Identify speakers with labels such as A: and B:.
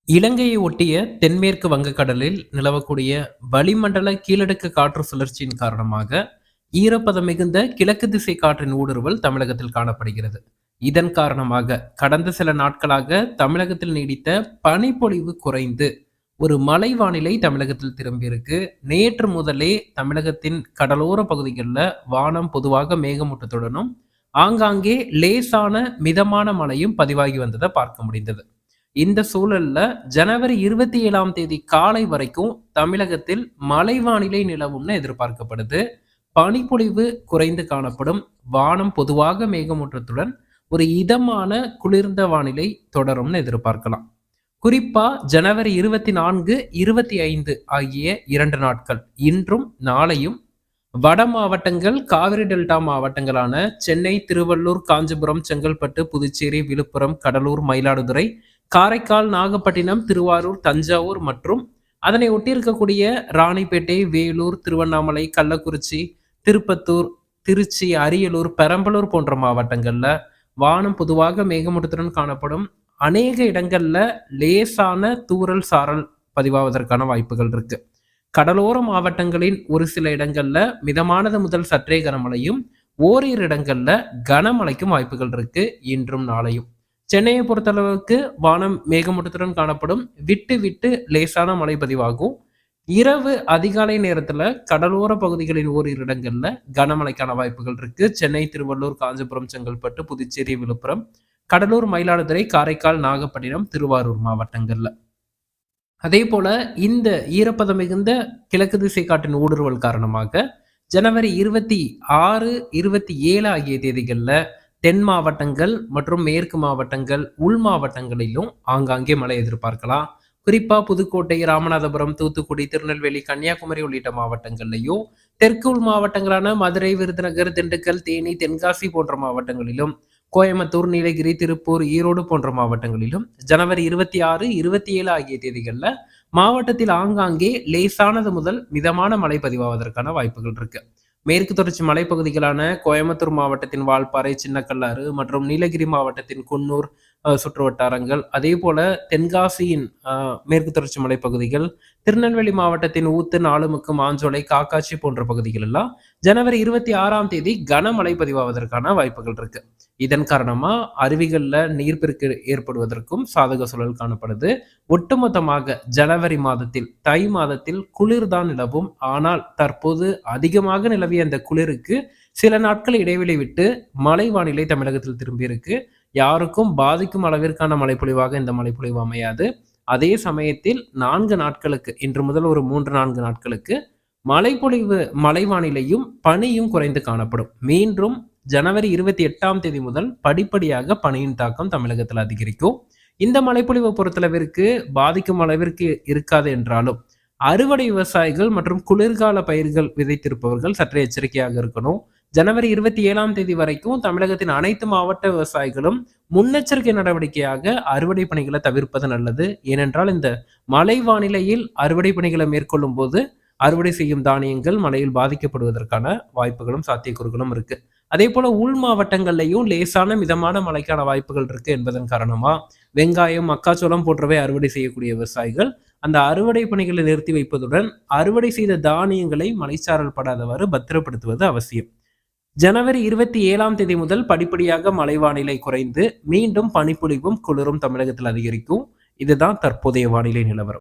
A: இலங்கையை ஒட்டிய தென்மேற்கு வங்கக்கடலில் நிலவக்கூடிய வளிமண்டல கீழடுக்கு காற்று சுழற்சியின் காரணமாக ஈரப்பதம் மிகுந்த கிழக்கு திசை காற்றின் ஊடுருவல் தமிழகத்தில் காணப்படுகிறது. இதன் காரணமாக கடந்த சில நாட்களாக தமிழகத்தில் நீடித்த பனிப்பொழிவு குறைந்து ஒரு மழை வானிலை தமிழகத்தில் திரும்பியிருக்கு. நேற்று முதலே தமிழகத்தின் கடலோர பகுதிகளில் வானம் பொதுவாக மேகமூட்டத்துடனும் ஆங்காங்கே லேசான மிதமான மழையும் பதிவாகி வந்ததை பார்க்க முடிந்தது. இந்த சூழல்ல ஜனவரி 27ஆம் தேதி காலை வரைக்கும் தமிழகத்தில் மழை வானிலை நிலவும்னு எதிர்பார்க்கப்படுது. பனிப்பொழிவு குறைந்து காணப்படும். வானம் பொதுவாக மேகமூட்டத்துடன் ஒரு இதமான குளிர்ந்த வானிலை தொடரும்னு எதிர்பார்க்கலாம். குறிப்பா ஜனவரி 24, 25 ஆகிய 2 நாட்கள், இன்றும் நாளையும் வட மாவட்டங்கள், காவிரி டெல்டா மாவட்டங்களான சென்னை, திருவள்ளூர், காஞ்சிபுரம், செங்கல்பட்டு, புதுச்சேரி, விழுப்புரம், கடலூர், மயிலாடுதுறை, காரைக்கால், நாகப்பட்டினம், திருவாரூர், தஞ்சாவூர் மற்றும் அதனை ஒட்டியிருக்கக்கூடிய ராணிப்பேட்டை, வேலூர், திருவண்ணாமலை, கள்ளக்குறிச்சி, திருப்பத்தூர், திருச்சி, அரியலூர், பெரம்பலூர் போன்ற மாவட்டங்கள்ல வானம் பொதுவாக மேகமூட்டத்துடன் காணப்படும். அநேக இடங்கள்ல லேசான தூறல் சாரல் பதிவாவதற்கான வாய்ப்புகள் இருக்கு. கடலோர மாவட்டங்களின் ஒரு சில இடங்கள்ல மிதமானது முதல் சற்றே கனமழையும், ஓரிரு இடங்கள்ல கனமழைக்கும் வாய்ப்புகள் இருக்கு இன்றும் நாளையும். சென்னையை பொறுத்தளவுக்கு வானம் மேகமூட்டத்துடன் காணப்படும். விட்டு விட்டு லேசான மழை பதிவாகும். இரவு அதிகாலை நேரத்துல கடலோர பகுதிகளின் ஓரிரு இடங்கள்ல கனமழைக்கான வாய்ப்புகள் இருக்கு. சென்னை, திருவள்ளூர், காஞ்சிபுரம், செங்கல்பட்டு, புதுச்சேரி, விழுப்புரம், கடலூர், மயிலாடுதுறை, காரைக்கால், நாகப்பட்டினம், திருவாரூர் மாவட்டங்கள்ல. அதே போல இந்த ஈரப்பதம் மிகுந்த கிழக்கு திசை காற்றின் ஊடுருவல் காரணமாக ஜனவரி 26, 27 ஆகிய தேதிகள்ல தென் மாவட்டங்கள் மற்றும் மேற்கு மாவட்டங்கள், உள் மாவட்டங்களிலும் ஆங்காங்கே மழை எதிர்பார்க்கலாம். குறிப்பா புதுக்கோட்டை, ராமநாதபுரம், தூத்துக்குடி, திருநெல்வேலி, கன்னியாகுமரி உள்ளிட்ட மாவட்டங்கள்லையும், தெற்கு உள் மாவட்டங்களான மதுரை, விருதுநகர், திண்டுக்கல், தேனி, தென்காசி போன்ற மாவட்டங்களிலும், கோயம்புத்தூர், நீலகிரி, திருப்பூர், ஈரோடு போன்ற மாவட்டங்களிலும் ஜனவரி 26, 27 ஆகிய தேதிகள்ல மாவட்டத்தில் ஆங்காங்கே லேசானது முதல் மிதமான மழை பதிவாவதற்கான வாய்ப்புகள் இருக்கு. மேற்கு தொடர்ச்சி மலைப்பகுதிகளான கோயம்புத்தூர் மாவட்டத்தின் வால்பாறை, சின்னக்கல்லாறு மற்றும் நீலகிரி மாவட்டத்தின் குன்னூர் சுற்று வட்டாரங்கள், அதே போல தென்காசியின் மேற்கு தொடர்ச்சி மலைப்பகுதிகள், திருநெல்வேலி மாவட்டத்தின் ஊத்து, நாலுமுக்கு, மாஞ்சோலை, காக்காட்சி போன்ற பகுதிகள் எல்லாம் ஜனவரி 26ஆம் தேதி கனமழை பதிவாவதற்கான வாய்ப்புகள் இருக்கு. இதன் காரணமா அருவிகள்ல நீர்ப்பெருக்கு ஏற்படுவதற்கும் சாதக சூழல் காணப்படுது. ஒட்டுமொத்தமாக ஜனவரி மாதத்தில், தை மாதத்தில் குளிர்தான் நிலவும். ஆனால் தற்போது அதிகமாக நிலவிய அந்த குளிருக்கு சில நாட்கள் இடைவெளி விட்டு மழை வானிலை தமிழகத்தில் திரும்பி இருக்கு. யாருக்கும் பாதிக்கும் அளவிற்கான மழைப்பொழிவாக இந்த மழைப்பொழிவு அமையாது. அதே சமயத்தில் 4 நாட்களுக்கு, இன்று முதல் ஒரு 3-4 நாட்களுக்கு மழைப்பொழிவு, மழை வானிலையும் பனியும் குறைந்து காணப்படும். மீண்டும் ஜனவரி 28ஆம் தேதி முதல் படிப்படியாக பனியின் தாக்கம் தமிழகத்தில் அதிகரிக்கும். இந்த மழைப்பொழிவை பொறுத்தளவிற்கு பாதிக்கும் அளவிற்கு இருக்காது என்றாலும் அறுவடை விவசாயிகள் மற்றும் குளிர்கால பயிர்கள் விதைத்திருப்பவர்கள் சற்றே எச்சரிக்கையாக இருக்கணும். ஜனவரி 27ஆம் தேதி வரைக்கும் தமிழகத்தின் அனைத்து மாவட்ட விவசாயிகளும் முன்னெச்சரிக்கை நடவடிக்கையாக அறுவடை பணிகளை தவிர்ப்பது நல்லது. ஏனென்றால் இந்த மழை வானிலையில் அறுவடை பணிகளை மேற்கொள்ளும் போது அறுவடை செய்யும் தானியங்கள் மழையில் பாதிக்கப்படுவதற்கான வாய்ப்புகளும் சாத்தியக்கூறுகளும் இருக்கு. அதே போல உள் மாவட்டங்கள்லையும் லேசான மிதமான மழைக்கான வாய்ப்புகள் இருக்கு என்பதன் காரணமா வெங்காயம், மக்காச்சோளம் போன்றவை அறுவடை செய்யக்கூடிய விவசாயிகள் அந்த அறுவடை பணிகளை நிறுத்தி வைப்பதுடன் அறுவடை செய்த தானியங்களை மழைச்சாரல் படாதவாறு பத்திரப்படுத்துவது அவசியம். ஜனவரி 27ஆம் தேதி முதல் படிப்படியாக மழை வானிலை குறைந்து மீண்டும் பனிப்பொழிவும் குளிரும் தமிழகத்தில் அதிகரிக்கும். இதுதான் தற்போதைய வானிலை நிலவரம்.